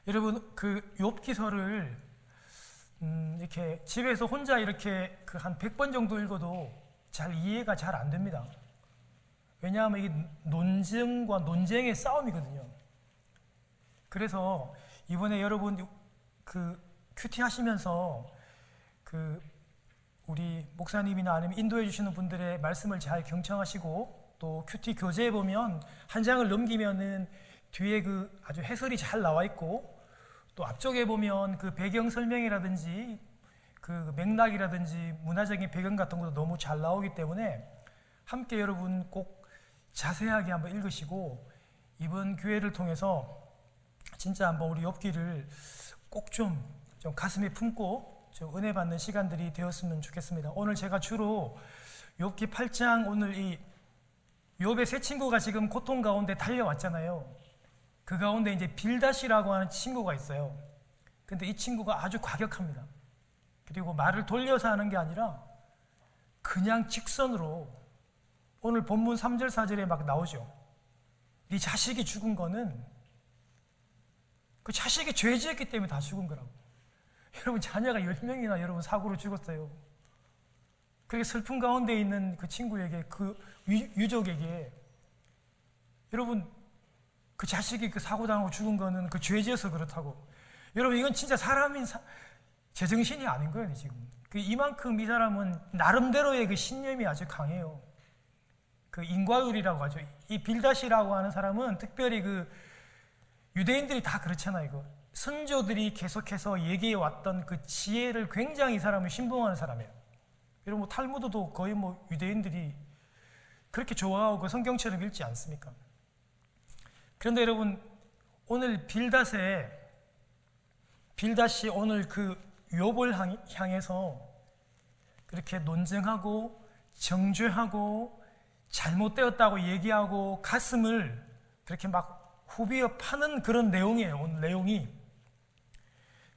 여러분 그 욥기서를 이렇게 집에서 혼자 이렇게 그 한 100번 정도 읽어도 잘 이해가 잘 안 됩니다. 왜냐하면 이게 논증과 논쟁의 싸움이거든요. 그래서 이번에 여러분 그 큐티 하시면서 그 우리 목사님이나 아니면 인도해 주시는 분들의 말씀을 잘 경청하시고, 또 큐티 교재에 보면 한 장을 넘기면은 뒤에 그 아주 해설이 잘 나와 있고, 또 앞쪽에 보면 그 배경 설명이라든지 그 맥락이라든지 문화적인 배경 같은 것도 너무 잘 나오기 때문에 함께 여러분 꼭 자세하게 한번 읽으시고, 이번 기회를 통해서 진짜 한번 우리 욥기를 꼭 좀 가슴에 품고 좀 은혜 받는 시간들이 되었으면 좋겠습니다. 오늘 제가 주로 욥기 8장, 오늘 이 욥의 세 친구가 지금 고통 가운데 달려왔잖아요. 그 가운데 이제 빌닷이라고 하는 친구가 있어요. 근데 이 친구가 아주 과격합니다. 그리고 말을 돌려서 하는 게 아니라 그냥 직선으로, 오늘 본문 3절 4절에 막 나오죠. 네 자식이 죽은 거는 그 자식이 죄 지었기 때문에 다 죽은 거라고. 여러분 자녀가 10명이나 여러분 사고로 죽었어요. 그렇게 슬픔 가운데 있는 그 친구에게, 그 유족에게, 여러분 그 자식이 그 사고 당하고 죽은 거는 그 죄 지어서 그렇다고. 여러분 이건 진짜 사람인 제정신이 아닌 거예요 지금. 그 이만큼 이 사람은 나름대로의 그 신념이 아주 강해요. 그 인과율이라고 하죠. 이 빌닷이라고 하는 사람은 특별히 그 유대인들이 다 그렇잖아요. 이거 선조들이 계속해서 얘기해 왔던 그 지혜를 굉장히 이 사람을 신봉하는 사람이에요. 여러분 뭐 탈무드도 거의 뭐 유대인들이 그렇게 좋아하고 그 성경처럼 읽지 않습니까? 그런데 여러분 오늘 빌닷이 오늘 그 욥을 향해서 그렇게 논쟁하고 정죄하고 잘못되었다고 얘기하고 가슴을 그렇게 막 후비어 파는 그런 내용이에요, 오늘 내용이.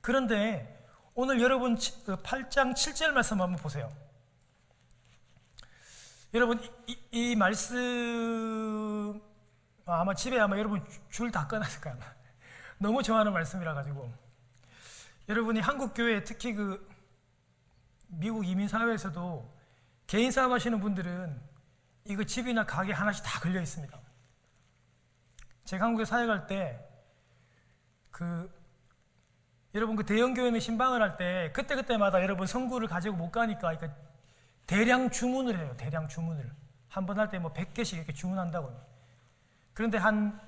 그런데 오늘 여러분 8장 7절 말씀 한번 보세요. 여러분 이 말씀 아마 집에 여러분 줄 다 꺼놨을 거야. 너무 좋아하는 말씀이라 가지고. 여러분이 한국 교회, 특히 그 미국 이민 사회에서도 개인 사업 하시는 분들은 이거 집이나 가게 하나씩 다 걸려 있습니다. 제가 한국에 사역할 때 여러분 그 대형 교회는 신방을 할 때 그때마다 여러분 성구를 가지고 못 가니까 대량 주문을 해요. 대량 주문을 한 번 할 때 뭐 100개씩 이렇게 주문한다고요. 그런데 한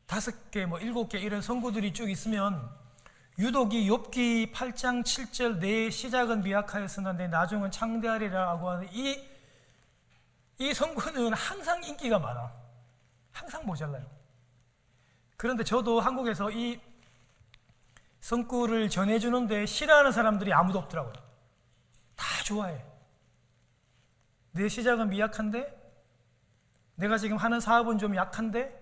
5개, 뭐 7개 이런 성구들이 쭉 있으면 유독 이 욥기 8장 7절 내 시작은 미약하였으나 내 나중은 창대하리라고 하는 이 성구는 항상 인기가 많아. 항상 모자라요. 그런데 저도 한국에서 이 성구를 전해주는데 싫어하는 사람들이 아무도 없더라고요. 다 좋아해. 내 시작은 미약한데, 내가 지금 하는 사업은 좀 약한데,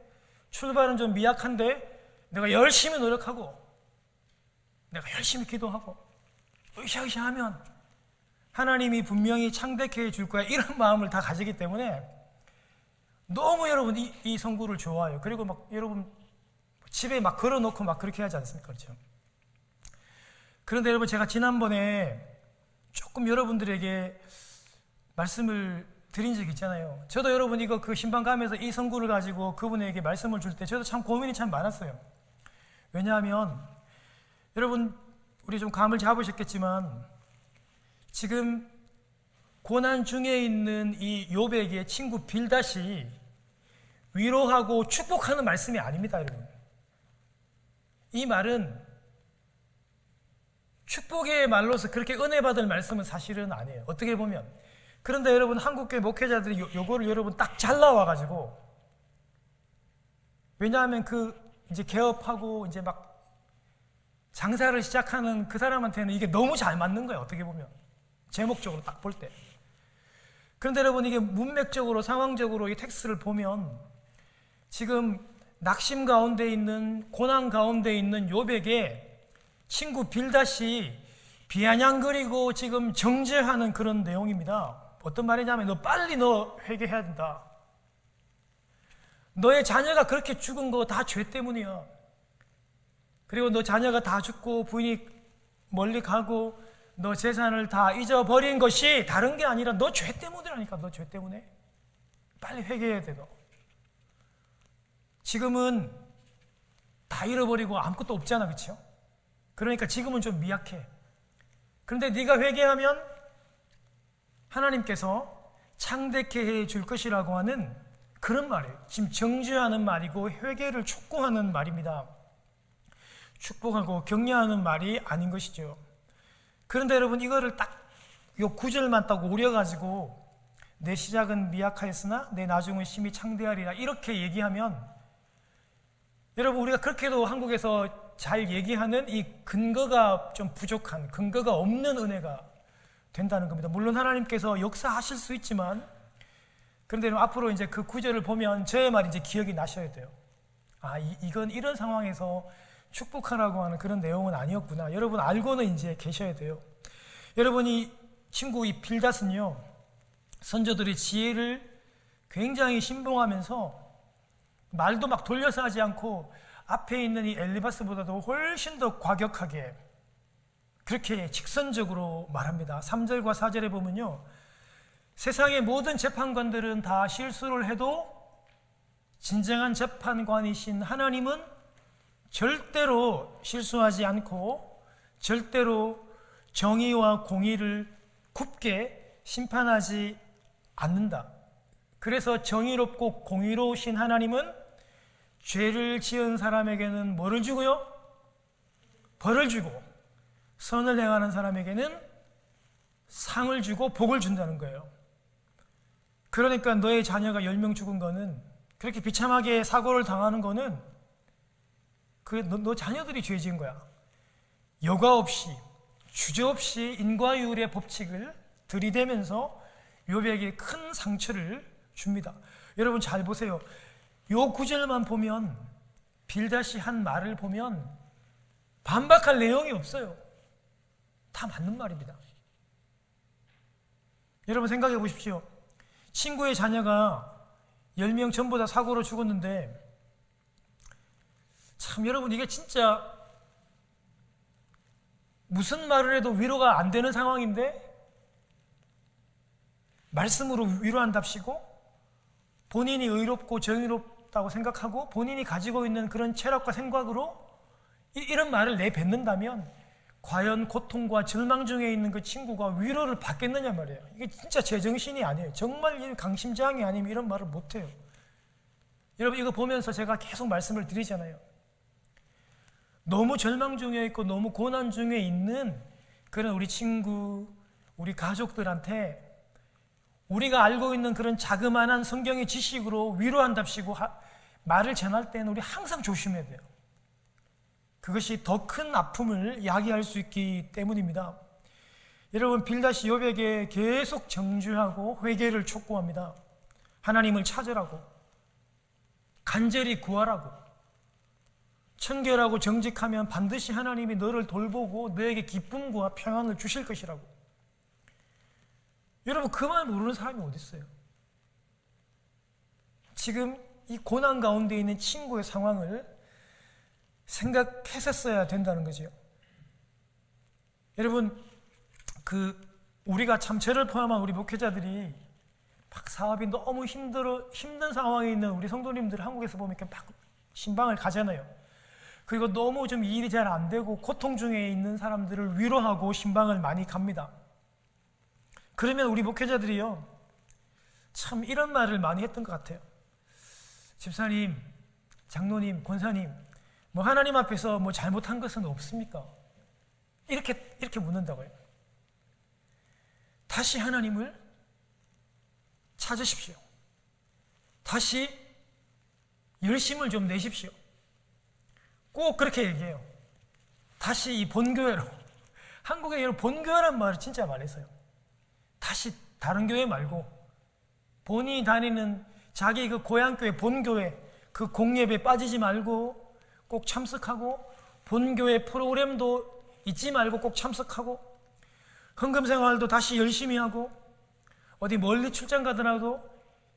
출발은 좀 미약한데, 내가 열심히 노력하고, 내가 열심히 기도하고, 으쌰으쌰 하면 하나님이 분명히 창대케 해줄 거야. 이런 마음을 다 가지기 때문에 너무 여러분 이 성구를 좋아해요. 그리고 막 여러분 집에 막 걸어놓고 막 그렇게 하지 않습니까? 그렇죠? 그런데 여러분 제가 지난번에 조금 여러분들에게 말씀을 드린 적이 있잖아요. 저도 여러분 이거 그 신방 가면서 이 성구를 가지고 그분에게 말씀을 줄 때 저도 참 고민이 참 많았어요. 왜냐하면 여러분 우리 좀 감을 잡으셨겠지만 지금 고난 중에 있는 이 욥에게 친구 빌닷이 위로하고 축복하는 말씀이 아닙니다, 여러분. 이 말은 축복의 말로서 그렇게 은혜 받을 말씀은 사실은 아니에요. 어떻게 보면. 그런데 여러분 한국교회 목회자들이 요거를 여러분 딱 잘라와가지고, 왜냐하면 이제 개업하고 이제 막 장사를 시작하는 그 사람한테는 이게 너무 잘 맞는 거예요. 어떻게 보면 제목적으로 딱 볼 때. 그런데 여러분 이게 문맥적으로 상황적으로 이 텍스트를 보면 지금 낙심 가운데 있는, 고난 가운데 있는 욥에게 친구 빌닷이 비아냥거리고 지금 정죄하는 그런 내용입니다. 어떤 말이냐면 너 빨리 회개해야 된다. 너의 자녀가 그렇게 죽은 거 다 죄 때문이야. 그리고 너 자녀가 다 죽고 부인이 멀리 가고 너 재산을 다 잊어버린 것이 다른 게 아니라 너 죄 때문이라니까. 너 죄 때문에 빨리 회개해야 돼. 너 지금은 다 잃어버리고 아무것도 없잖아, 그렇죠? 그러니까 지금은 좀 미약해. 그런데 네가 회개하면 하나님께서 창대케 해줄 것이라고 하는 그런 말이에요. 지금 정죄하는 말이고 회개를 촉구하는 말입니다. 축복하고 격려하는 말이 아닌 것이죠. 그런데 여러분, 이거를 딱 요 구절만 딱 오려가지고 내 시작은 미약하였으나 내 나중은 심히 창대하리라 이렇게 얘기하면, 여러분, 우리가 그렇게도 한국에서 잘 얘기하는 이 근거가 좀 부족한, 근거가 없는 은혜가 된다는 겁니다. 물론 하나님께서 역사하실 수 있지만, 그런데 앞으로 이제 그 구절을 보면 저의 말이 이제 기억이 나셔야 돼요. 아, 이건 이런 상황에서 축복하라고 하는 그런 내용은 아니었구나. 여러분 알고는 이제 계셔야 돼요. 여러분이 친구 이 빌닷은요, 선조들의 지혜를 굉장히 신봉하면서 말도 막 돌려서 하지 않고 앞에 있는 이 엘리바스보다도 훨씬 더 과격하게 그렇게 직선적으로 말합니다. 3절과 4절에 보면요, 세상의 모든 재판관들은 다 실수를 해도 진정한 재판관이신 하나님은 절대로 실수하지 않고 절대로 정의와 공의를 굽게 심판하지 않는다. 그래서 정의롭고 공의로우신 하나님은 죄를 지은 사람에게는 뭐를 주고요? 벌을 주고, 선을 행하는 사람에게는 상을 주고 복을 준다는 거예요. 그러니까 너의 자녀가 10명 죽은 거는, 그렇게 비참하게 사고를 당하는 거는 너 자녀들이 죄 지은 거야. 여과 없이 주저없이 인과율의 법칙을 들이대면서 욥에게 큰 상처를 줍니다. 여러분 잘 보세요. 요 구절만 보면, 빌닷이 한 말을 보면 반박할 내용이 없어요. 다 맞는 말입니다. 여러분 생각해 보십시오. 친구의 자녀가 10명 전부 다 사고로 죽었는데, 참 여러분, 이게 진짜 무슨 말을 해도 위로가 안 되는 상황인데 말씀으로 위로한답시고 본인이 의롭고 정의롭다고 생각하고 본인이 가지고 있는 그런 철학과 생각으로 이런 말을 내뱉는다면 과연 고통과 절망 중에 있는 그 친구가 위로를 받겠느냐 말이에요. 이게 진짜 제정신이 아니에요. 정말 강심장이 아니면 이런 말을 못해요. 여러분 이거 보면서 제가 계속 말씀을 드리잖아요. 너무 절망 중에 있고 너무 고난 중에 있는 그런 우리 친구, 우리 가족들한테 우리가 알고 있는 그런 자그마한 성경의 지식으로 위로한답시고 말을 전할 때는 우리 항상 조심해야 돼요. 그것이 더 큰 아픔을 야기할 수 있기 때문입니다. 여러분 빌닷이 욥에게 계속 정죄하고 회개를 촉구합니다. 하나님을 찾으라고, 간절히 구하라고, 청결하고 정직하면 반드시 하나님이 너를 돌보고 너에게 기쁨과 평안을 주실 것이라고. 여러분 그 말 모르는 사람이 어디 있어요? 지금 이 고난 가운데 있는 친구의 상황을 생각했었어야 된다는 거죠. 여러분 우리가 참 저를 포함한 우리 목회자들이 막 사업이 너무 힘든 상황에 있는 우리 성도님들 한국에서 보면 이렇게 막 신방을 가잖아요. 그리고 너무 좀 일이 잘 안 되고 고통 중에 있는 사람들을 위로하고 신방을 많이 갑니다. 그러면 우리 목회자들이요, 참 이런 말을 많이 했던 것 같아요. 집사님, 장로님, 권사님, 뭐 하나님 앞에서 뭐 잘못한 것은 없습니까? 이렇게 묻는다고요. 다시 하나님을 찾으십시오. 다시 열심을 좀 내십시오. 꼭 그렇게 얘기해요. 다시 이 본교회로, 한국에 이런 본교회란 말을 진짜 많이 써요. 다시 다른 교회 말고 본인이 다니는 자기 그 고향교회 본교회 그 공예배에 빠지지 말고 꼭 참석하고, 본교회 프로그램도 잊지 말고 꼭 참석하고, 헌금생활도 다시 열심히 하고, 어디 멀리 출장 가더라도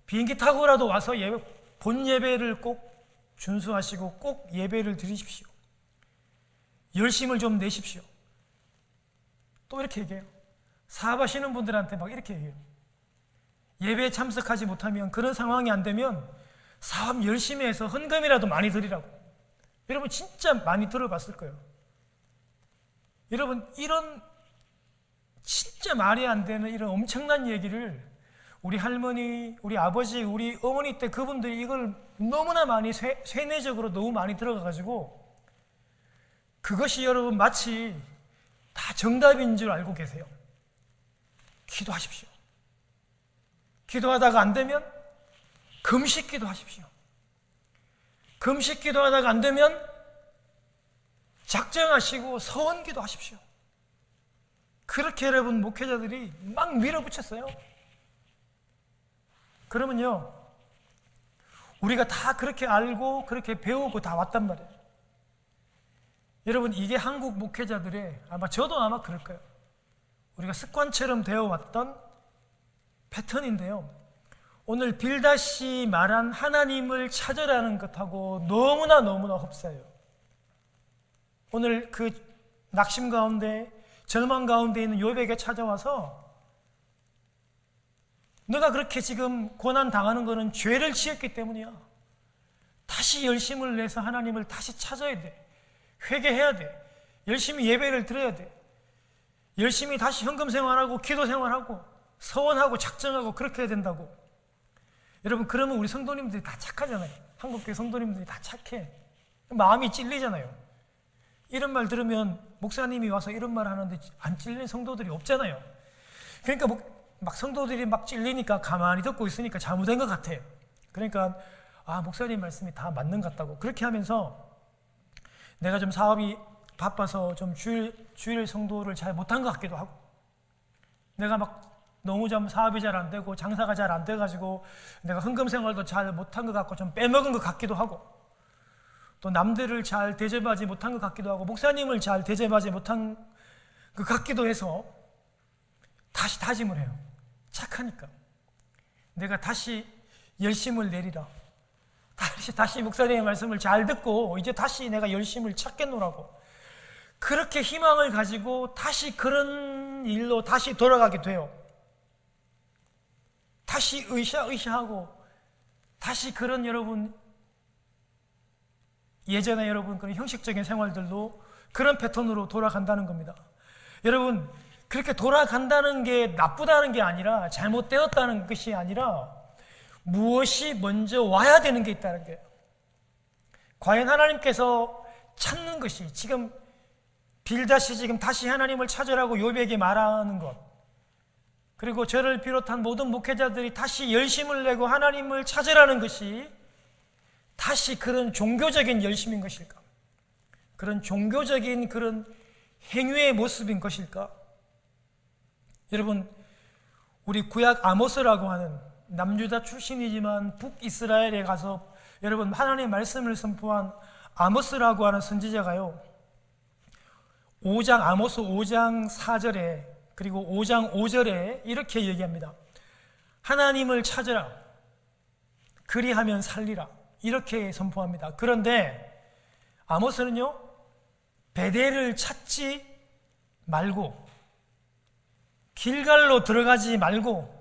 비행기 타고라도 와서 본 예배를 꼭 준수하시고 꼭 예배를 드리십시오. 열심을 좀 내십시오. 또 이렇게 얘기해요. 사업하시는 분들한테 막 이렇게 얘기해요. 예배에 참석하지 못하면, 그런 상황이 안 되면 사업 열심히 해서 헌금이라도 많이 드리라고. 여러분 진짜 많이 들어봤을 거예요. 여러분 이런 진짜 말이 안 되는 이런 엄청난 얘기를 우리 할머니, 우리 아버지, 우리 어머니 때 그분들이 이걸 너무나 많이 세뇌적으로 너무 많이 들어가가지고 그것이 여러분 마치 다 정답인 줄 알고 계세요. 기도하십시오. 기도하다가 안 되면 금식 기도하십시오. 금식 기도하다가 안 되면 작정하시고 서원 기도하십시오. 그렇게 여러분 목회자들이 막 밀어붙였어요. 그러면요, 우리가 다 그렇게 알고 그렇게 배우고 다 왔단 말이에요. 여러분 이게 한국 목회자들의, 저도 아마 그럴 거예요. 우리가 습관처럼 되어왔던 패턴인데요, 오늘 빌닷이 말한 하나님을 찾으라는 것하고 너무나 흡사해요. 오늘 그 낙심 가운데, 절망 가운데 있는 욥에게 찾아와서 너가 그렇게 지금 고난 당하는 것은 죄를 지었기 때문이야. 다시 열심을 내서 하나님을 다시 찾아야 돼. 회개해야 돼. 열심히 예배를 드려야 돼. 열심히 다시 헌금 생활하고 기도 생활하고 서원하고 작정하고 그렇게 해야 된다고. 여러분 그러면 우리 성도님들이 다 착하잖아요. 한국교회 성도님들이 다 착해. 마음이 찔리잖아요. 이런 말 들으면 목사님이 와서 이런 말 하는데 안 찔리는 성도들이 없잖아요. 그러니까 막 성도들이 막 찔리니까 가만히 듣고 있으니까 잘못된 것 같아요. 그러니까 목사님 말씀이 다 맞는 것 같다고 그렇게 하면서 내가 좀 사업이 바빠서 좀 주일 성도를 잘 못한 것 같기도 하고, 내가 막 너무 좀 사업이 잘 안 되고 장사가 잘 안 돼가지고 내가 헌금 생활도 잘 못한 것 같고 좀 빼먹은 것 같기도 하고, 또 남들을 잘 대접하지 못한 것 같기도 하고 목사님을 잘 대접하지 못한 것 같기도 해서 다시 다짐을 해요. 착하니까 내가 다시 열심을 내리라. 다시 목사님의 말씀을 잘 듣고 이제 다시 내가 열심을 찾겠노라고, 그렇게 희망을 가지고 다시 그런 일로 다시 돌아가게 돼요. 다시 으쌰으쌰하고 다시 그런 여러분 예전에 여러분 그런 형식적인 생활들도 그런 패턴으로 돌아간다는 겁니다. 여러분 그렇게 돌아간다는 게 나쁘다는 게 아니라, 잘못되었다는 것이 아니라 무엇이 먼저 와야 되는 게 있다는 거예요. 과연 하나님께서 찾는 것이, 지금 빌닷이 지금 다시 하나님을 찾으라고 욥에게 말하는 것, 그리고 저를 비롯한 모든 목회자들이 다시 열심을 내고 하나님을 찾으라는 것이 다시 그런 종교적인 열심인 것일까? 그런 종교적인 그런 행위의 모습인 것일까? 여러분 우리 구약 아모스라고 하는 남유다 출신이지만 북이스라엘에 가서 여러분 하나님의 말씀을 선포한 아모스라고 하는 선지자가요, 아모스 5장 4절에 그리고 5장 5절에 이렇게 얘기합니다. 하나님을 찾으라, 그리하면 살리라, 이렇게 선포합니다. 그런데 아모스는요, 베델을 찾지 말고 길갈로 들어가지 말고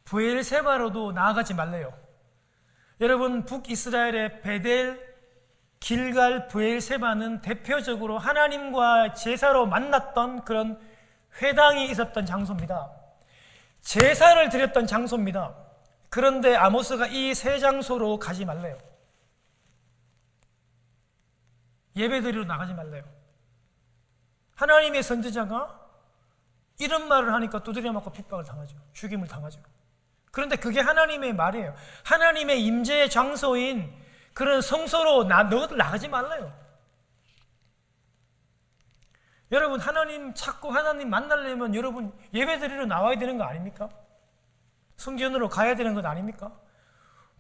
브엘세바로도 나아가지 말래요. 여러분 북이스라엘의 베델, 길갈, 브엘세바는 대표적으로 하나님과 제사로 만났던 그런 회당이 있었던 장소입니다. 제사를 드렸던 장소입니다. 그런데 아모스가 이 세 장소로 가지 말래요. 예배드리러 나가지 말래요. 하나님의 선지자가 이런 말을 하니까 두드려 맞고 핍박을 당하죠. 죽임을 당하죠. 그런데 그게 하나님의 말이에요. 하나님의 임재의 장소인 그런 성소로 너희들 나가지 말래요. 여러분 하나님 찾고 하나님 만나려면 여러분 예배드리러 나와야 되는 거 아닙니까? 성전으로 가야 되는 것 아닙니까?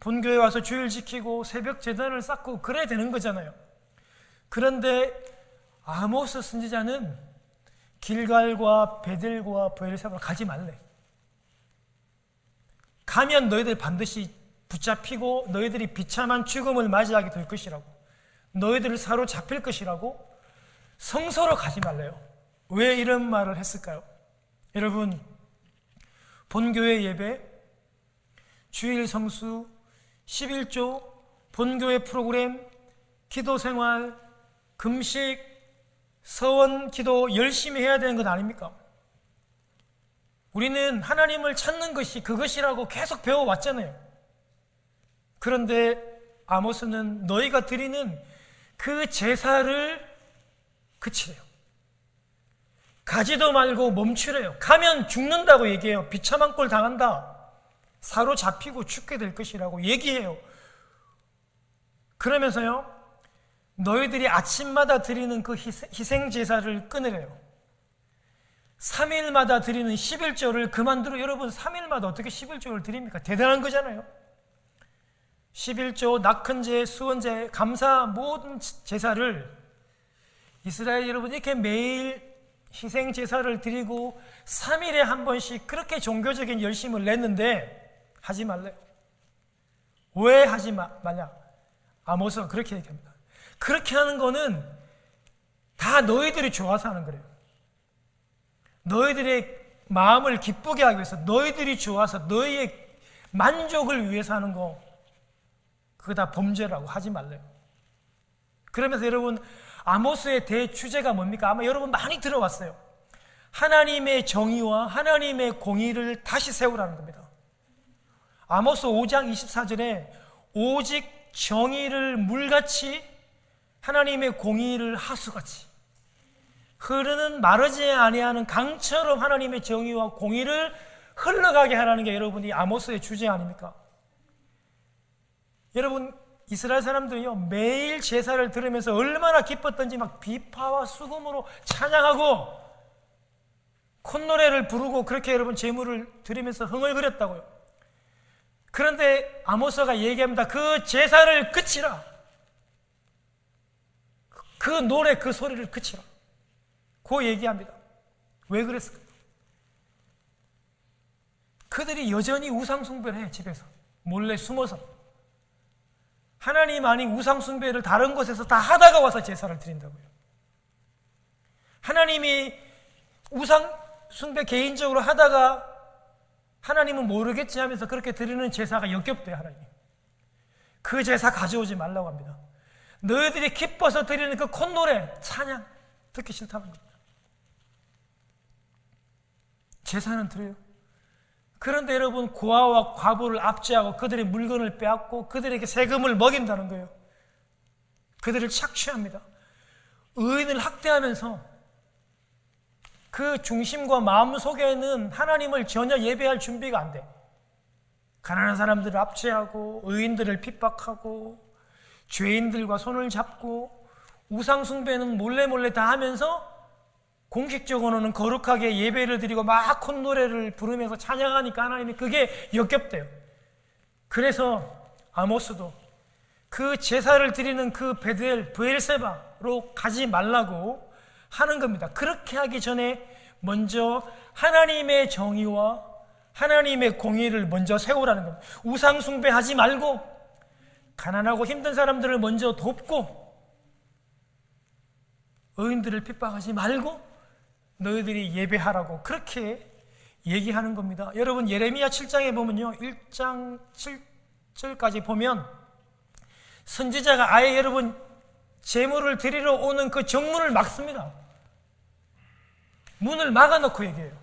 본교회 와서 주일 지키고 새벽 제단을 쌓고 그래야 되는 거잖아요. 그런데 아모스 선지자는 길갈과 베델과 브엘세바로 가지 말래. 가면 너희들 반드시 붙잡히고 너희들이 비참한 죽음을 맞이하게 될 것이라고, 너희들을 사로잡힐 것이라고 성소로 가지 말래요. 왜 이런 말을 했을까요? 여러분, 본교회 예배, 주일 성수, 11조, 본교회 프로그램, 기도 생활, 금식, 서원 기도 열심히 해야 되는 것 아닙니까? 우리는 하나님을 찾는 것이 그것이라고 계속 배워왔잖아요. 그런데 아모스는 너희가 드리는 그 제사를 그치래요. 가지도 말고 멈추래요. 가면 죽는다고 얘기해요. 비참한 꼴 당한다. 사로잡히고 죽게 될 것이라고 얘기해요. 그러면서요, 너희들이 아침마다 드리는 그 희생제사를 끊으래요. 3일마다 드리는 11조를 그만두러. 여러분, 3일마다 어떻게 11조를 드립니까? 대단한 거잖아요. 11조, 낙헌제, 수원제, 감사 모든 제사를 이스라엘 여러분 이렇게 매일 희생제사를 드리고 3일에 한 번씩 그렇게 종교적인 열심을 냈는데 하지 말래요. 왜 하지 말냐? 아모스가 그렇게 얘기합니다. 그렇게 하는 거는 다 너희들이 좋아서 하는 거래요. 너희들의 마음을 기쁘게 하기 위해서, 너희들이 좋아서 너희의 만족을 위해서 하는 거, 그거 다 범죄라고 하지 말래요. 그러면서 여러분, 아모스의 대주제가 뭡니까? 아마 여러분 많이 들어봤어요. 하나님의 정의와 하나님의 공의를 다시 세우라는 겁니다. 아모스 5장 24절에 오직 정의를 물같이, 하나님의 공의를 하수같이, 흐르는 마르지 아니하는 강처럼 하나님의 정의와 공의를 흘러가게 하라는 게 여러분이 아모스의 주제 아닙니까? 여러분, 이스라엘 사람들이요, 매일 제사를 들으면서 얼마나 기뻤던지 막 비파와 수금으로 찬양하고 콧노래를 부르고 그렇게 여러분 제물을 드리면서 흥얼거렸다고요. 그런데 아모스가 얘기합니다. 그 제사를 그치라. 그 노래, 그 소리를 그치라. 그 얘기합니다. 왜 그랬을까요? 그들이 여전히 우상숭배를 해, 집에서 몰래 숨어서. 하나님 아닌 우상숭배를 다른 곳에서 다 하다가 와서 제사를 드린다고요. 하나님이 우상숭배 개인적으로 하다가 하나님은 모르겠지 하면서 그렇게 드리는 제사가 역겹대요. 하나님, 그 제사 가져오지 말라고 합니다. 너희들이 기뻐서 드리는 그 콧노래, 찬양 듣기 싫다는 겁니다. 제사는 드려요. 그런데 여러분, 고아와 과부를 압제하고 그들의 물건을 빼앗고 그들에게 세금을 먹인다는 거예요. 그들을 착취합니다. 의인을 학대하면서 그 중심과 마음 속에는 하나님을 전혀 예배할 준비가 안 돼. 가난한 사람들을 압제하고 의인들을 핍박하고 죄인들과 손을 잡고 우상숭배는 몰래 다 하면서 공식적으로는 거룩하게 예배를 드리고 막 콧노래를 부르면서 찬양하니까 하나님이 그게 역겹대요. 그래서 아모스도 그 제사를 드리는 그 베델, 브엘세바로 가지 말라고 하는 겁니다. 그렇게 하기 전에 먼저 하나님의 정의와 하나님의 공의를 먼저 세우라는 겁니다. 우상숭배하지 말고 가난하고 힘든 사람들을 먼저 돕고 의인들을 핍박하지 말고 너희들이 예배하라고 그렇게 얘기하는 겁니다. 여러분, 예레미야 7장에 보면요, 1장 7절까지 보면 선지자가 아예 여러분 제물을 드리러 오는 그 정문을 막습니다. 문을 막아놓고 얘기해요.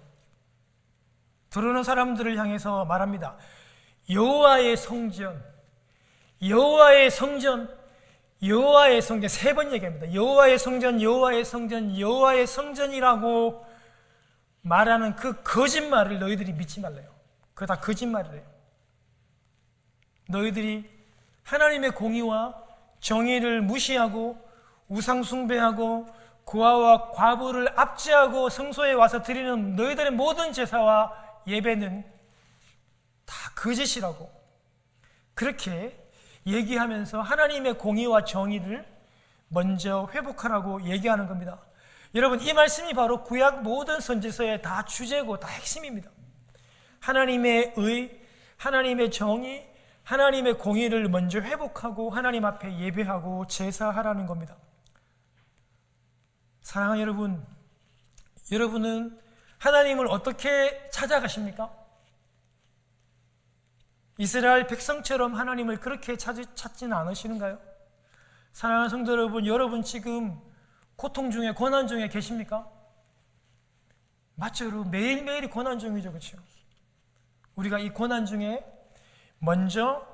들어오는 사람들을 향해서 말합니다. 여호와의 성전, 여호와의 성전, 여호와의 성전, 3번 얘기합니다. 여호와의 성전, 여호와의 성전, 여호와의 성전이라고 말하는 그 거짓말을 너희들이 믿지 말래요. 그거 다 거짓말이래요. 너희들이 하나님의 공의와 정의를 무시하고 우상숭배하고 고아와 과부를 압제하고 성소에 와서 드리는 너희들의 모든 제사와 예배는 다 거짓이라고 그렇게 얘기하면서 하나님의 공의와 정의를 먼저 회복하라고 얘기하는 겁니다. 여러분, 이 말씀이 바로 구약 모든 선지서의 다 주제고 다 핵심입니다. 하나님의 의, 하나님의 정의, 하나님의 공의를 먼저 회복하고 하나님 앞에 예배하고 제사하라는 겁니다. 사랑하는 여러분, 여러분은 하나님을 어떻게 찾아가십니까? 이스라엘 백성처럼 하나님을 그렇게 찾지는 않으시는가요? 사랑하는 성도 여러분, 여러분 지금 고통 중에, 고난 중에 계십니까? 맞죠, 여러분? 매일매일이 고난 중이죠, 그렇죠? 우리가 이 고난 중에 먼저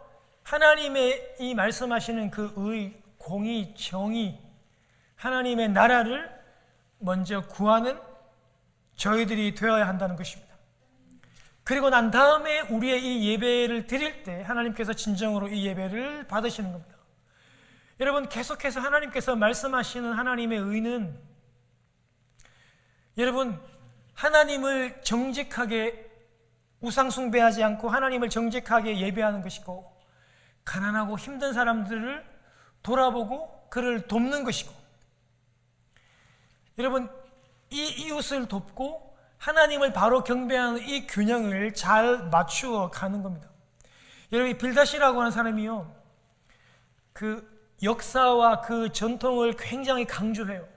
하나님의 이 말씀하시는 그 의, 공의, 정의, 하나님의 나라를 먼저 구하는 저희들이 되어야 한다는 것입니다. 그리고 난 다음에 우리의 이 예배를 드릴 때 하나님께서 진정으로 이 예배를 받으시는 겁니다. 여러분, 계속해서 하나님께서 말씀하시는 하나님의 의는, 여러분, 하나님을 정직하게 우상숭배하지 않고 하나님을 정직하게 예배하는 것이고, 가난하고 힘든 사람들을 돌아보고 그를 돕는 것이고, 여러분, 이 이웃을 돕고 하나님을 바로 경배하는 이 균형을 잘 맞추어 가는 겁니다. 여러분, 빌닷이라고 하는 사람이요, 그 역사와 그 전통을 굉장히 강조해요.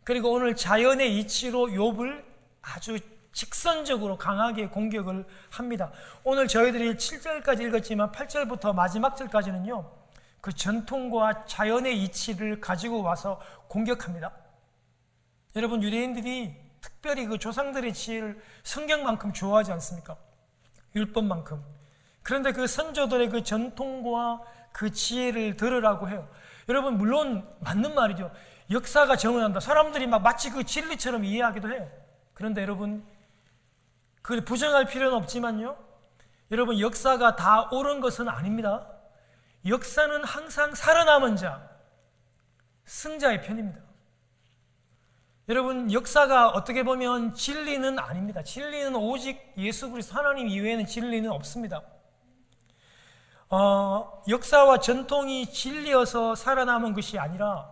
그리고 오늘 자연의 이치로 욥을 아주 직선적으로 강하게 공격을 합니다. 오늘 저희들이 7절까지 읽었지만 8절부터 마지막 절까지는요, 그 전통과 자연의 이치를 가지고 와서 공격합니다. 여러분, 유대인들이 특별히 그 조상들의 지혜를 성경만큼 좋아하지 않습니까? 율법만큼. 그런데 그 선조들의 그 전통과 그 지혜를 들으라고 해요. 여러분, 물론 맞는 말이죠. 역사가 정언한다. 사람들이 막 마치 그 진리처럼 이해하기도 해요. 그런데 여러분, 그걸 부정할 필요는 없지만요, 여러분, 역사가 다 옳은 것은 아닙니다. 역사는 항상 살아남은 자, 승자의 편입니다. 여러분, 역사가 어떻게 보면 진리는 아닙니다. 진리는 오직 예수 그리스도 하나님 이외에는 진리는 없습니다. 역사와 전통이 진리여서 살아남은 것이 아니라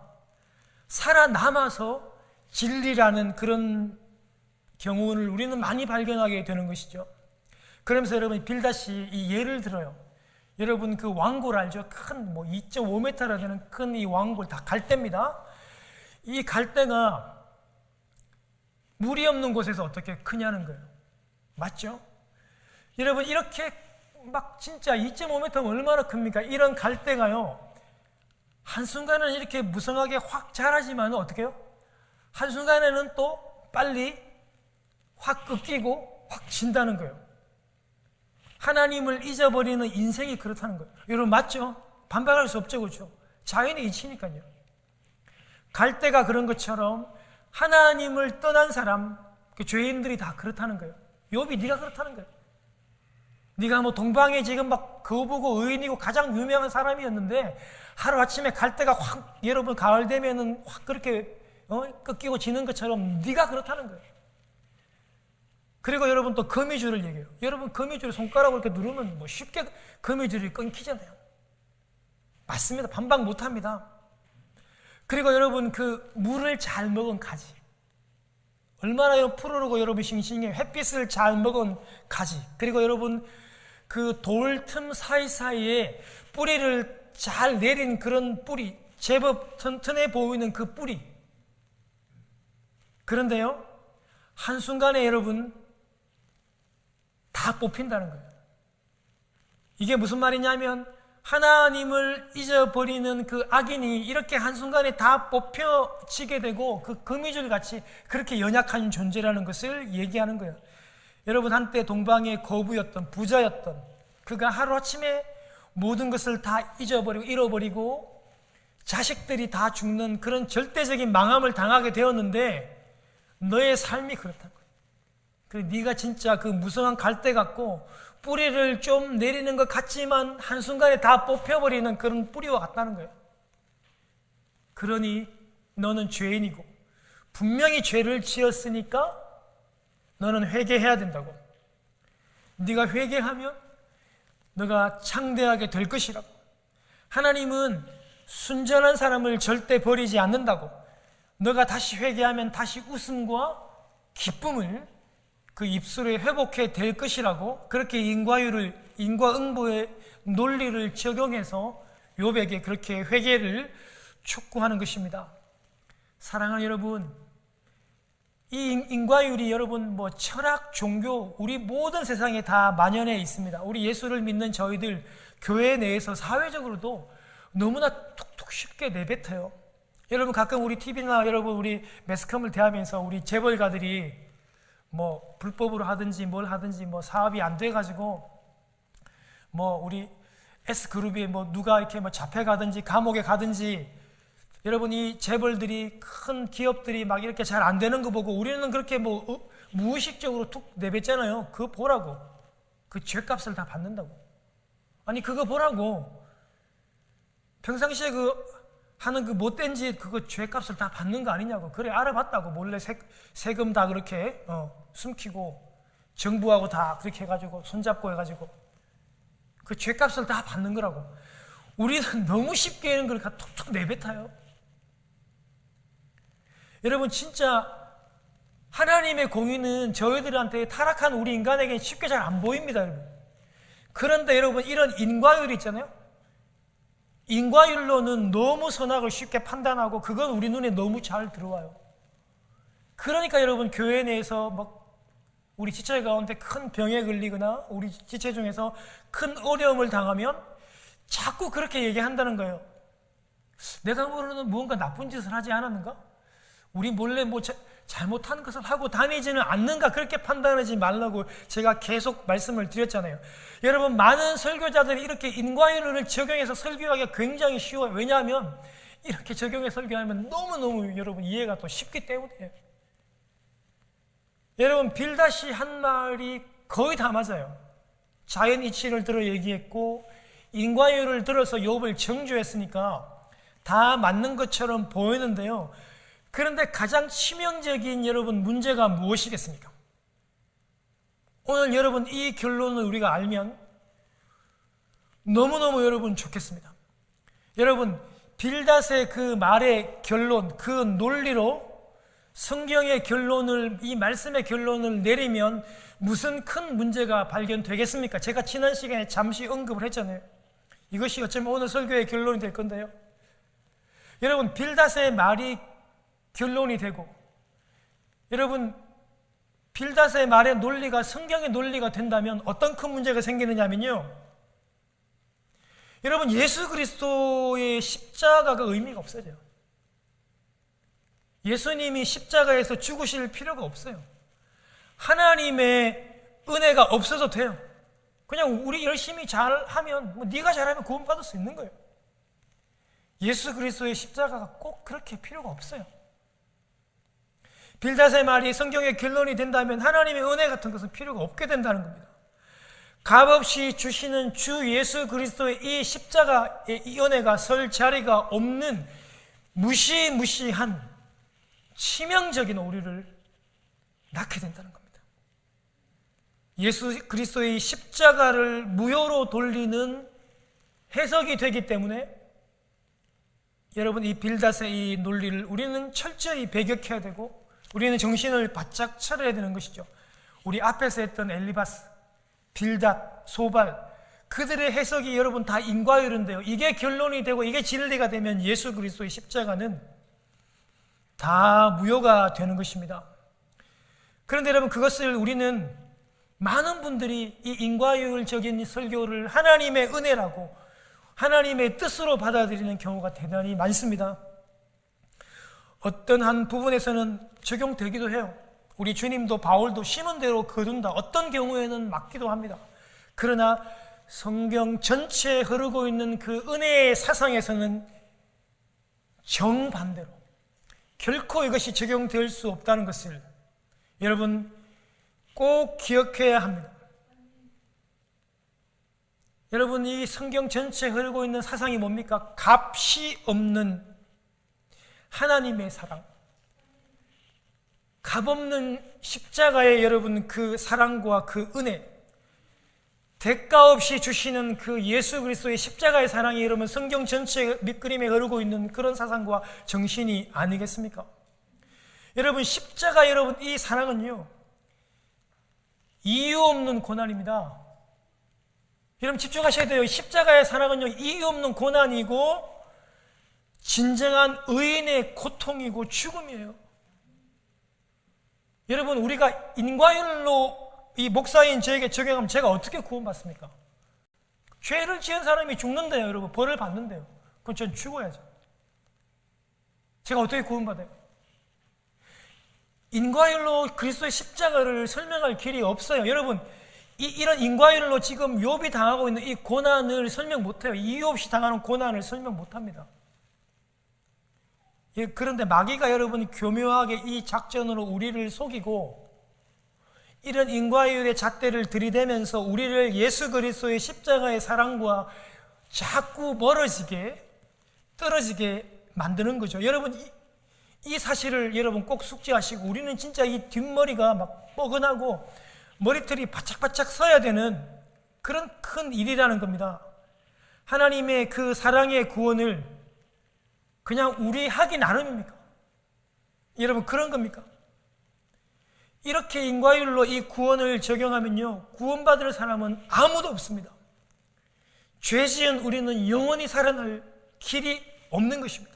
살아남아서 진리라는 그런 경우를 우리는 많이 발견하게 되는 것이죠. 그러면서 여러분, 빌닷이 이 예를 들어요. 여러분, 그 왕골 알죠? 큰 2.5m나 되는 큰 이 왕골, 다 갈대입니다. 이 갈대가 물이 없는 곳에서 어떻게 크냐는 거예요. 맞죠? 여러분, 이렇게 막 진짜 2.5m면 얼마나 큽니까? 이런 갈대가요, 한순간에는 이렇게 무성하게 확 자라지만 어떻게 해요? 한순간에는 또 빨리 확 꺾이고 확 진다는 거예요. 하나님을 잊어버리는 인생이 그렇다는 거예요. 여러분, 맞죠? 반박할 수 없죠, 그렇죠? 자연의 이치니까요. 갈대가 그런 것처럼 하나님을 떠난 사람, 그 죄인들이 다 그렇다는 거예요. 욥이 네가 그렇다는 거예요. 네가 동방에 지금 막 거부고 의인이고 가장 유명한 사람이었는데 하루아침에 갈대가 확, 여러분, 가을 되면은 확 그렇게 꺾이고 지는 것처럼 네가 그렇다는 거예요. 그리고 여러분, 또 거미줄을 얘기해요. 여러분, 거미줄 손가락으로 이렇게 누르면 쉽게 거미줄이 끊기잖아요. 맞습니다. 반박 못합니다. 그리고 여러분, 그 물을 잘 먹은 가지, 얼마나 푸르르고 여러분 싱싱해. 햇빛을 잘 먹은 가지, 그리고 여러분 그 돌 틈 사이사이에 뿌리를 잘 내린 그런 뿌리, 제법 튼튼해 보이는 그 뿌리. 그런데요, 한순간에 여러분 다 뽑힌다는 거예요. 이게 무슨 말이냐면, 하나님을 잊어버리는 그 악인이 이렇게 한순간에 다 뽑혀지게 되고 그 거미줄 같이 그렇게 연약한 존재라는 것을 얘기하는 거예요. 여러분, 한때 동방의 거부였던, 부자였던 그가 하루아침에 모든 것을 다 잊어버리고 잃어버리고 자식들이 다 죽는 그런 절대적인 망함을 당하게 되었는데, 너의 삶이 그렇다는 거예요. 그래서 네가 진짜 그 무성한 갈대 같고 뿌리를 좀 내리는 것 같지만 한순간에 다 뽑혀버리는 그런 뿌리와 같다는 거예요. 그러니 너는 죄인이고 분명히 죄를 지었으니까 너는 회개해야 된다고. 네가 회개하면 너가 창대하게 될 것이라고. 하나님은 순전한 사람을 절대 버리지 않는다고. 너가 다시 회개하면 다시 웃음과 기쁨을 그 입술에 회복해 될 것이라고, 그렇게 인과응보의 논리를 적용해서 욥에게 그렇게 회개를 촉구하는 것입니다. 사랑하는 여러분, 이 인과율이 여러분 뭐 철학, 종교, 우리 모든 세상에 다 만연해 있습니다. 우리 예수를 믿는 저희들 교회 내에서 사회적으로도 너무나 툭툭 쉽게 내뱉어요. 여러분 가끔 우리 TV나 여러분 우리 매스컴을 대하면서 우리 재벌가들이 뭐 불법으로 하든지 뭘 하든지 뭐 사업이 안 돼가지고 뭐 우리 S그룹이 뭐 누가 이렇게 뭐 잡혀가든지 감옥에 가든지, 여러분 이 재벌들이 큰 기업들이 막 이렇게 잘 안 되는 거 보고 우리는 그렇게 뭐 무의식적으로 툭 내뱉잖아요. 그거 보라고. 그 죗값을 다 받는다고. 아니 그거 보라고. 평상시에 그 하는 그 못된 짓 그거 죗값을 다 받는 거 아니냐고. 그래 알아봤다고. 몰래 세금 다 그렇게 숨기고 정부하고 다 그렇게 해가지고 손잡고 해가지고 그 죗값을 다 받는 거라고. 우리는 너무 쉽게 이런 걸 툭툭 내뱉어요. 여러분 진짜 하나님의 공의는 저희들한테 타락한 우리 인간에게 쉽게 잘 안 보입니다, 여러분. 그런데 여러분 이런 인과율이 있잖아요. 인과율로는 너무 선악을 쉽게 판단하고 그건 우리 눈에 너무 잘 들어와요. 그러니까 여러분 교회 내에서 막 우리 지체 가운데 큰 병에 걸리거나 우리 지체 중에서 큰 어려움을 당하면 자꾸 그렇게 얘기한다는 거예요. 내가 모르는 무언가 나쁜 짓을 하지 않았는가? 우리 몰래 뭐 잘못한 것을 하고 다니지는 않는가? 그렇게 판단하지 말라고 제가 계속 말씀을 드렸잖아요. 여러분 많은 설교자들이 이렇게 인과율을 적용해서 설교하기가 굉장히 쉬워요. 왜냐하면 이렇게 적용해서 설교하면 너무너무 여러분 이해가 또 쉽기 때문이에요. 여러분 빌닷이 한 말이 거의 다 맞아요. 자연 이치를 들어 얘기했고 인과율을 들어서 욥을 정죄했으니까 다 맞는 것처럼 보이는데요. 그런데 가장 치명적인 여러분 문제가 무엇이겠습니까? 오늘 여러분 이 결론을 우리가 알면 너무너무 여러분 좋겠습니다. 여러분 빌닷의 그 말의 결론, 그 논리로 성경의 결론을, 이 말씀의 결론을 내리면 무슨 큰 문제가 발견되겠습니까? 제가 지난 시간에 잠시 언급을 했잖아요. 이것이 어쩌면 오늘 설교의 결론이 될 건데요. 여러분 빌닷의 말이 결론이 되고, 여러분 빌닷의 말의 논리가 성경의 논리가 된다면 어떤 큰 문제가 생기느냐면요, 여러분 예수 그리스도의 십자가가 의미가 없어져요. 예수님이 십자가에서 죽으실 필요가 없어요. 하나님의 은혜가 없어도 돼요. 그냥 우리 열심히 잘하면, 네가 잘하면 구원받을 수 있는 거예요. 예수 그리스도의 십자가가 꼭 그렇게 필요가 없어요. 빌닷의 말이 성경의 결론이 된다면 하나님의 은혜 같은 것은 필요가 없게 된다는 겁니다. 값없이 주시는 주 예수 그리스도의 이 십자가의 이 은혜가 설 자리가 없는 무시무시한 치명적인 오류를 낳게 된다는 겁니다. 예수 그리스도의 십자가를 무효로 돌리는 해석이 되기 때문에 여러분 이 빌닷의 이 논리를 우리는 철저히 배격해야 되고 우리는 정신을 바짝 차려야 되는 것이죠. 우리 앞에서 했던 엘리바스, 빌닷, 소발, 그들의 해석이 여러분 다 인과율인데요. 이게 결론이 되고 이게 진리가 되면 예수 그리스도의 십자가는 다 무효가 되는 것입니다. 그런데 여러분 그것을 우리는 많은 분들이 이 인과율적인 설교를 하나님의 은혜라고 하나님의 뜻으로 받아들이는 경우가 대단히 많습니다. 어떤 한 부분에서는 적용되기도 해요. 우리 주님도 바울도 심은 대로 거둔다. 어떤 경우에는 맞기도 합니다. 그러나 성경 전체에 흐르고 있는 그 은혜의 사상에서는 정반대로 결코 이것이 적용될 수 없다는 것을 여러분 꼭 기억해야 합니다. 여러분 이 성경 전체에 흐르고 있는 사상이 뭡니까? 값이 없는 하나님의 사랑, 값없는 십자가의 여러분 그 사랑과 그 은혜, 대가 없이 주시는 그 예수 그리스도의 십자가의 사랑이 여러분 성경 전체 밑그림에 흐르고 있는 그런 사상과 정신이 아니겠습니까? 여러분 십자가 여러분 이 사랑은요 이유 없는 고난입니다. 여러분 집중하셔야 돼요. 십자가의 사랑은요 이유 없는 고난이고 진정한 의인의 고통이고 죽음이에요. 여러분, 우리가 인과율로 이 목사인 저에게 적용하면 제가 어떻게 구원받습니까? 죄를 지은 사람이 죽는데요, 여러분. 벌을 받는데요. 그럼 전 죽어야죠. 제가 어떻게 구원받아요? 인과율로 그리스도의 십자가를 설명할 길이 없어요. 여러분, 이런 인과율로 지금 욥이 당하고 있는 이 고난을 설명 못해요. 이유 없이 당하는 고난을 설명 못합니다. 예, 그런데 마귀가 여러분 교묘하게 이 작전으로 우리를 속이고 이런 인과율의 잣대를 들이대면서 우리를 예수 그리스도의 십자가의 사랑과 자꾸 떨어지게 만드는 거죠. 여러분, 이 사실을 여러분 꼭 숙지하시고, 우리는 진짜 이 뒷머리가 막 뻐근하고 머리털이 바짝바짝 서야 되는 그런 큰 일이라는 겁니다. 하나님의 그 사랑의 구원을 그냥 우리 하기 나름입니까? 여러분, 그런 겁니까? 이렇게 인과율로 이 구원을 적용하면요, 구원받을 사람은 아무도 없습니다. 죄 지은 우리는 영원히 살아날 길이 없는 것입니다.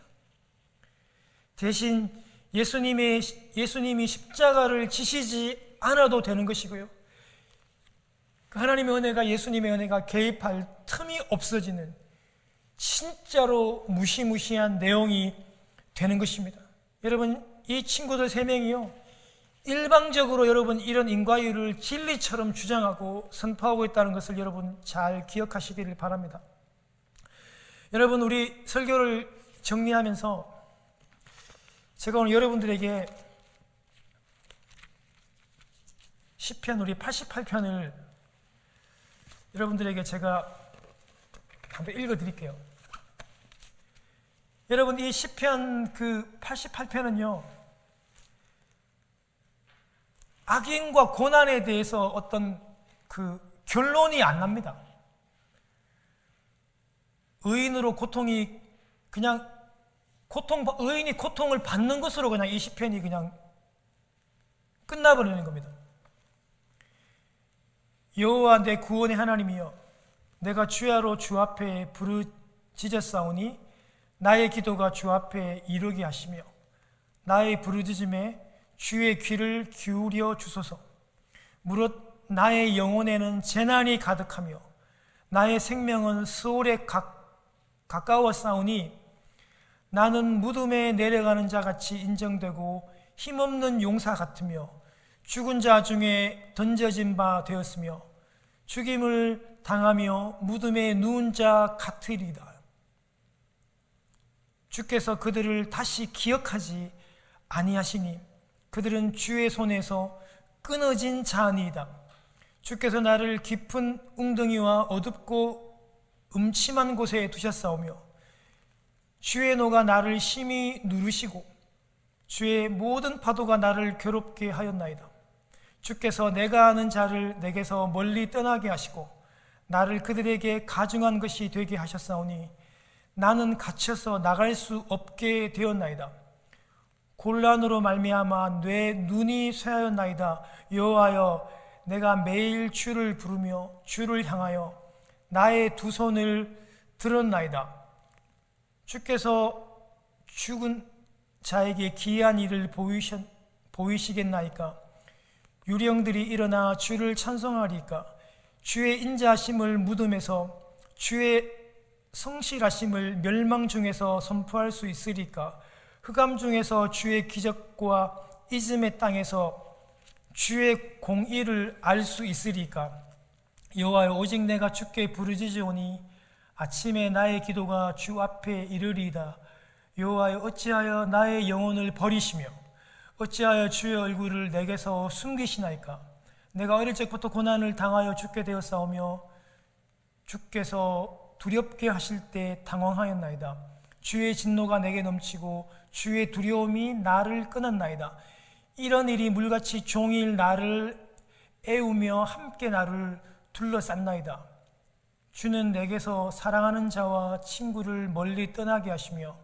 대신 예수님이 십자가를 지시지 않아도 되는 것이고요, 하나님의 은혜가, 예수님의 은혜가 개입할 틈이 없어지는 진짜로 무시무시한 내용이 되는 것입니다. 여러분, 이 친구들 3명이요, 일방적으로 여러분 이런 인과율을 진리처럼 주장하고 선포하고 있다는 것을 여러분 잘 기억하시기를 바랍니다. 여러분, 우리 설교를 정리하면서 제가 오늘 여러분들에게 시편 우리 88편을 여러분들에게 제가 한번 읽어드릴게요. 여러분, 이 시편 그 88편은요, 악인과 고난에 대해서 어떤 그 결론이 안 납니다. 의인으로 고통이 그냥 의인이 고통을 받는 것으로 그냥 이 시편이 그냥 끝나버리는 겁니다. 여호와 내 구원의 하나님이여, 내가 주야로 주 앞에 부르짖었사오니 나의 기도가 주 앞에 이르게 하시며 나의 부르짖음에 주의 귀를 기울여 주소서. 무릇 나의 영혼에는 재난이 가득하며 나의 생명은 스올에 가까웠사오니 나는 무덤에 내려가는 자같이 인정되고 힘없는 용사 같으며 죽은 자 중에 던져진 바 되었으며 죽임을 당하며 무덤에 누운 자 같으리다. 주께서 그들을 다시 기억하지 아니하시니 그들은 주의 손에서 끊어진 자니이다. 주께서 나를 깊은 웅덩이와 어둡고 음침한 곳에 두셨사오며 주의 노가 나를 심히 누르시고 주의 모든 파도가 나를 괴롭게 하였나이다. 주께서 내가 아는 자를 내게서 멀리 떠나게 하시고 나를 그들에게 가증한 것이 되게 하셨사오니 나는 갇혀서 나갈 수 없게 되었나이다. 곤란으로 말미암아 내 눈이 쇠하였나이다. 여호와여, 내가 매일 주를 부르며 주를 향하여 나의 두 손을 들었나이다. 주께서 죽은 자에게 기이한 일을 보이시겠나이까? 유령들이 일어나 주를 찬송하리까? 주의 인자하심을 무덤에서, 주의 성실하심을 멸망 중에서 선포할 수 있으리까? 흑암 중에서 주의 기적과 이즘의 땅에서 주의 공의를 알 수 있으리까? 여호와여, 오직 내가 주께 부르짖으오니 아침에 나의 기도가 주 앞에 이르리이다. 여호와여, 어찌하여 나의 영혼을 버리시며 어찌하여 주의 얼굴을 내게서 숨기시나이까? 내가 어릴 적부터 고난을 당하여 죽게 되었사오며 주께서 두렵게 하실 때 당황하였나이다. 주의 진노가 내게 넘치고 주의 두려움이 나를 끊었나이다. 이런 일이 물같이 종일 나를 애우며 함께 나를 둘러쌌나이다. 주는 내게서 사랑하는 자와 친구를 멀리 떠나게 하시며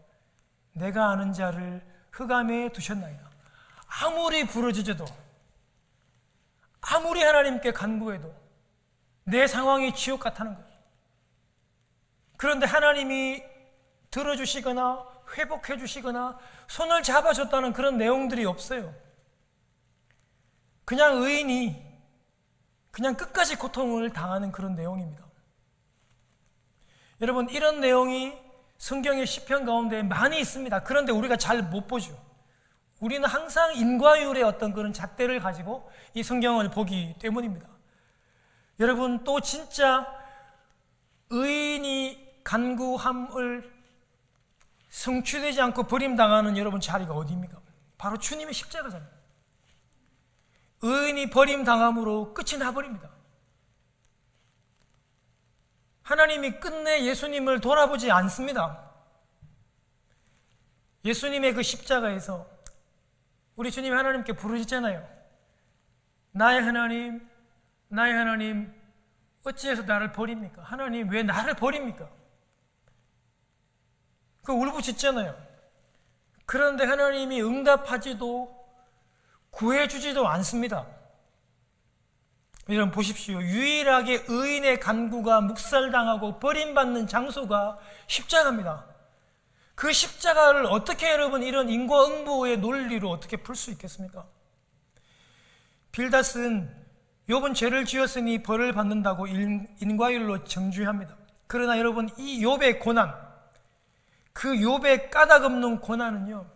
내가 아는 자를 흑암에 두셨나이다. 아무리 부르짖어도, 아무리 하나님께 간구해도 내 상황이 지옥 같다는 거예요. 그런데 하나님이 들어주시거나 회복해 주시거나 손을 잡아줬다는 그런 내용들이 없어요. 그냥 의인이 그냥 끝까지 고통을 당하는 그런 내용입니다. 여러분, 이런 내용이 성경의 시편 가운데 많이 있습니다. 그런데 우리가 잘 못 보죠. 우리는 항상 인과율의 어떤 그런 잣대를 가지고 이 성경을 보기 때문입니다. 여러분, 또 진짜 의인이 간구함을 성취되지 않고 버림당하는 여러분 자리가 어디입니까? 바로 주님의 십자가잖아요. 의인이 버림당함으로 끝이 나버립니다. 하나님이 끝내 예수님을 돌아보지 않습니다. 예수님의 그 십자가에서 우리 주님이 하나님께 부르짖잖아요. 나의 하나님, 나의 하나님, 어찌해서 나를 버립니까? 하나님, 왜 나를 버립니까? 그 울부짖잖아요. 그런데 하나님이 응답하지도 구해주지도 않습니다. 여러분 보십시오. 유일하게 의인의 간구가 묵살당하고 버림받는 장소가 십자가입니다. 그 십자가를 어떻게 여러분 이런 인과응보의 논리로 어떻게 풀 수 있겠습니까? 빌닷은 욥은 죄를 지었으니 벌을 받는다고 인과율로 정죄합니다. 그러나 여러분, 이 욥의 고난, 그 욥의 까닭없는 고난은요,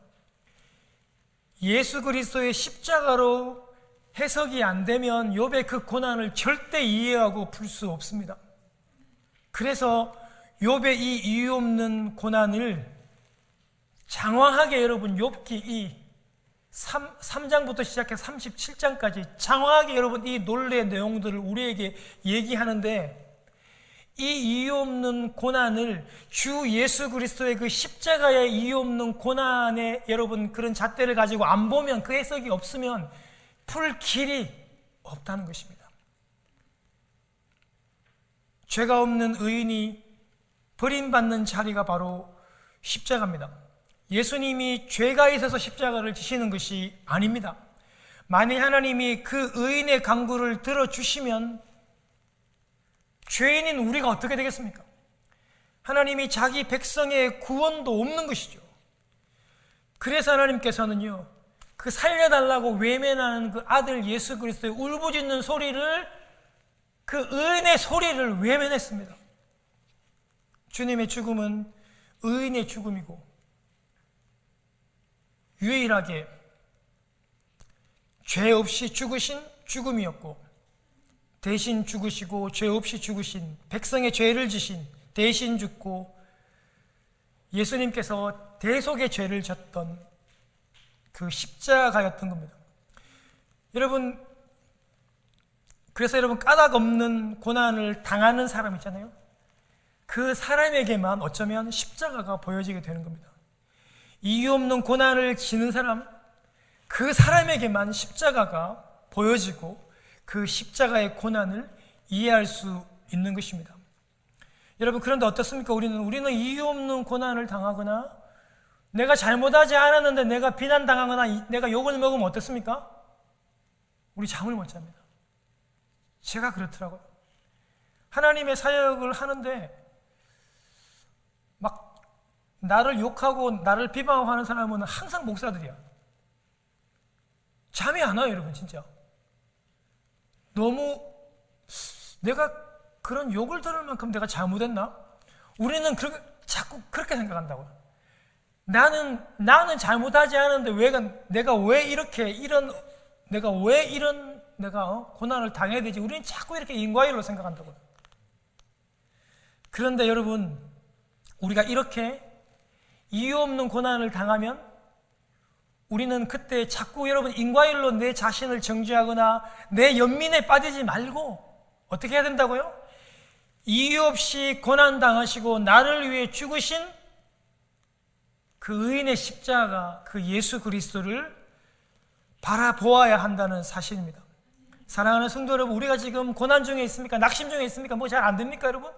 예수 그리스도의 십자가로 해석이 안 되면 욥의 그 고난을 절대 이해하고 풀 수 없습니다. 그래서 욥의 이 이유 없는 고난을 장황하게 여러분 욥기 이 3장부터 시작해서 37장까지 장황하게 여러분 이 논리의 내용들을 우리에게 얘기하는데, 이 이유 없는 고난을 주 예수 그리스도의 그 십자가의 이유 없는 고난의 여러분 그런 잣대를 가지고 안 보면, 그 해석이 없으면 풀 길이 없다는 것입니다. 죄가 없는 의인이 버림받는 자리가 바로 십자가입니다. 예수님이 죄가 있어서 십자가를 지시는 것이 아닙니다. 만약 하나님이 그 의인의 간구를 들어주시면 죄인인 우리가 어떻게 되겠습니까? 하나님이 자기 백성의 구원도 없는 것이죠. 그래서 하나님께서는요, 그 살려달라고 외면하는 그 아들 예수 그리스도의 울부짖는 소리를, 그 의인의 소리를 외면했습니다. 주님의 죽음은 의인의 죽음이고 유일하게 죄 없이 죽으신 죽음이었고, 대신 죽으시고 죄 없이 죽으신, 백성의 죄를 지신 대신 죽고 예수님께서 대속의 죄를 졌던 그 십자가였던 겁니다. 여러분, 그래서 여러분 까닭 없는 고난을 당하는 사람 있잖아요. 그 사람에게만 어쩌면 십자가가 보여지게 되는 겁니다. 이유 없는 고난을 지는 사람, 그 사람에게만 십자가가 보여지고 그 십자가의 고난을 이해할 수 있는 것입니다. 여러분, 그런데 어떻습니까? 우리는 이유 없는 고난을 당하거나 내가 잘못하지 않았는데 내가 비난당하거나 내가 욕을 먹으면 어떻습니까? 우리 잠을 못 잡니다. 제가 그렇더라고요. 하나님의 사역을 하는데 막 나를 욕하고 나를 비방하는 사람은 항상 목사들이야. 잠이 안 와요, 여러분. 진짜 너무 내가 그런 욕을 들을 만큼 내가 잘못했나? 우리는 자꾸 그렇게 생각한다고요. 나는 잘못하지 않은데 내가 왜 이런 고난을 당해야 되지? 우리는 자꾸 이렇게 인과율로 생각한다고요. 그런데 여러분, 우리가 이렇게 이유 없는 고난을 당하면 우리는 그때 자꾸 여러분 인과율로 내 자신을 정죄하거나 내 연민에 빠지지 말고 어떻게 해야 된다고요? 이유 없이 고난당하시고 나를 위해 죽으신 그 의인의 십자가, 그 예수 그리스도를 바라보아야 한다는 사실입니다. 사랑하는 성도 여러분, 우리가 지금 고난 중에 있습니까? 낙심 중에 있습니까? 뭐 잘 안 됩니까, 여러분?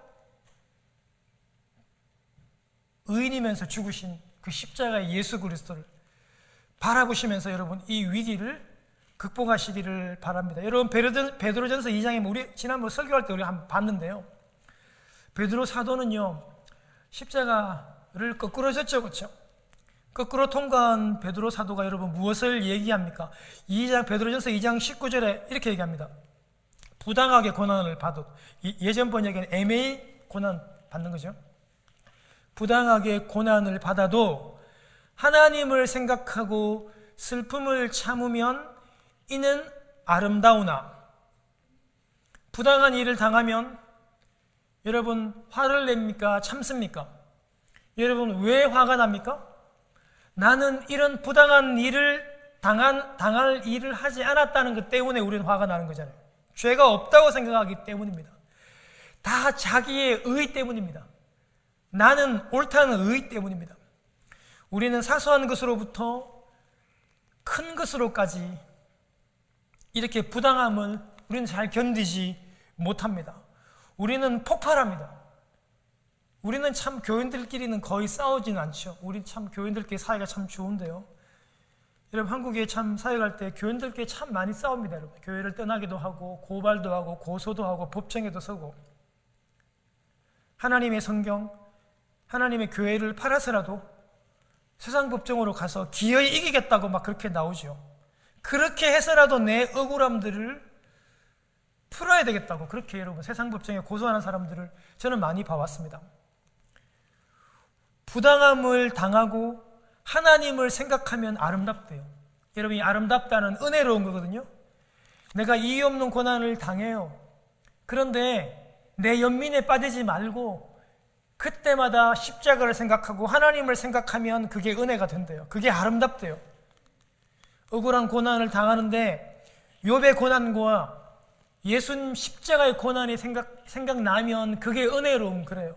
의인이면서 죽으신 그 십자가의 예수 그리스도를 바라보시면서 여러분 이 위기를 극복하시기를 바랍니다. 여러분, 베드로전서 2장에 우리 지난번 설교할 때 우리 한번 봤는데요, 베드로 사도는요 십자가를 거꾸로 졌죠, 그렇죠? 거꾸로 통과한 베드로 사도가 여러분 무엇을 얘기합니까? 베드로전서 2장 19절에 이렇게 얘기합니다. 부당하게 고난을 받아도, 예전 번역에는 애매히 고난 받는 거죠. 부당하게 고난을 받아도 하나님을 생각하고 슬픔을 참으면 이는 아름다우나, 부당한 일을 당하면 여러분 화를 냅니까? 참습니까? 여러분 왜 화가 납니까? 나는 이런 부당한 일을 당할 일을 하지 않았다는 것 때문에 우리는 화가 나는 거잖아요. 죄가 없다고 생각하기 때문입니다. 다 자기의 의 때문입니다. 나는 옳다는 의 때문입니다. 우리는 사소한 것으로부터 큰 것으로까지 이렇게 부당함을 우리는 잘 견디지 못합니다. 우리는 폭발합니다. 우리는 참 교인들끼리는 거의 싸우지는 않죠. 우리 참 교인들끼리 사이가 참 좋은데요. 여러분 한국에 참 사역할 때 교인들끼리 참 많이 싸웁니다. 여러분 교회를 떠나기도 하고 고발도 하고 고소도 하고 법정에도 서고, 하나님의 성경, 하나님의 교회를 팔아서라도 세상 법정으로 가서 기어이 이기겠다고 막 그렇게 나오죠. 그렇게 해서라도 내 억울함들을 풀어야 되겠다고 그렇게 여러분 세상 법정에 고소하는 사람들을 저는 많이 봐왔습니다. 부당함을 당하고 하나님을 생각하면 아름답대요. 여러분 이 아름답다는 은혜로운 거거든요. 내가 이유 없는 고난을 당해요. 그런데 내 연민에 빠지지 말고 그때마다 십자가를 생각하고 하나님을 생각하면 그게 은혜가 된대요. 그게 아름답대요. 억울한 고난을 당하는데 욥의 고난과 예수님 십자가의 고난이 생각나면 그게 은혜로움 그래요.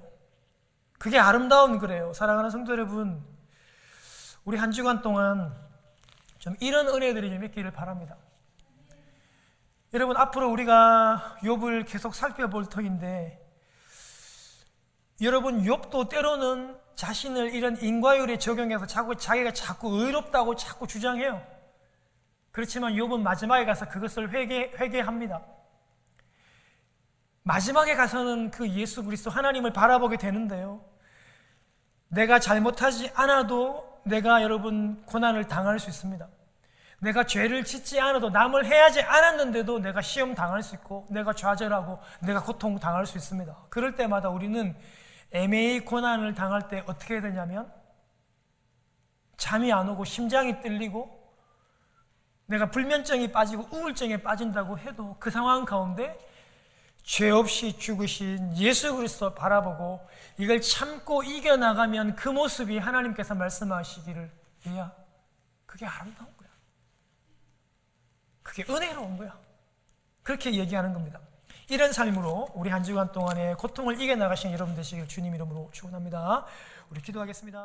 그게 아름다움 그래요. 사랑하는 성도 여러분, 우리 한 주간 동안 좀 이런 은혜들이 좀 있기를 바랍니다. 여러분 앞으로 우리가 욥을 계속 살펴볼 터인데, 여러분 욥도 때로는 자신을 이런 인과율에 적용해서 자기가 자꾸 의롭다고 자꾸 주장해요. 그렇지만 욥은 마지막에 가서 그것을 회개합니다. 마지막에 가서는 그 예수 그리스도 하나님을 바라보게 되는데요, 내가 잘못하지 않아도 내가 여러분 고난을 당할 수 있습니다. 내가 죄를 짓지 않아도, 남을 해하지 않았는데도 내가 시험 당할 수 있고, 내가 좌절하고 내가 고통 당할 수 있습니다. 그럴 때마다 우리는 애매히 고난을 당할 때 어떻게 해야 되냐면, 잠이 안 오고 심장이 떨리고 내가 불면증이 빠지고 우울증에 빠진다고 해도 그 상황 가운데 죄 없이 죽으신 예수 그리스도 바라보고 이걸 참고 이겨나가면 그 모습이 하나님께서 말씀하시기를, 얘야 그게 아름다운 거야, 그게 은혜로운 거야, 그렇게 얘기하는 겁니다. 이런 삶으로 우리 한 주간 동안의 고통을 이겨나가신 여러분 되시길 주님 이름으로 축원합니다. 우리 기도하겠습니다.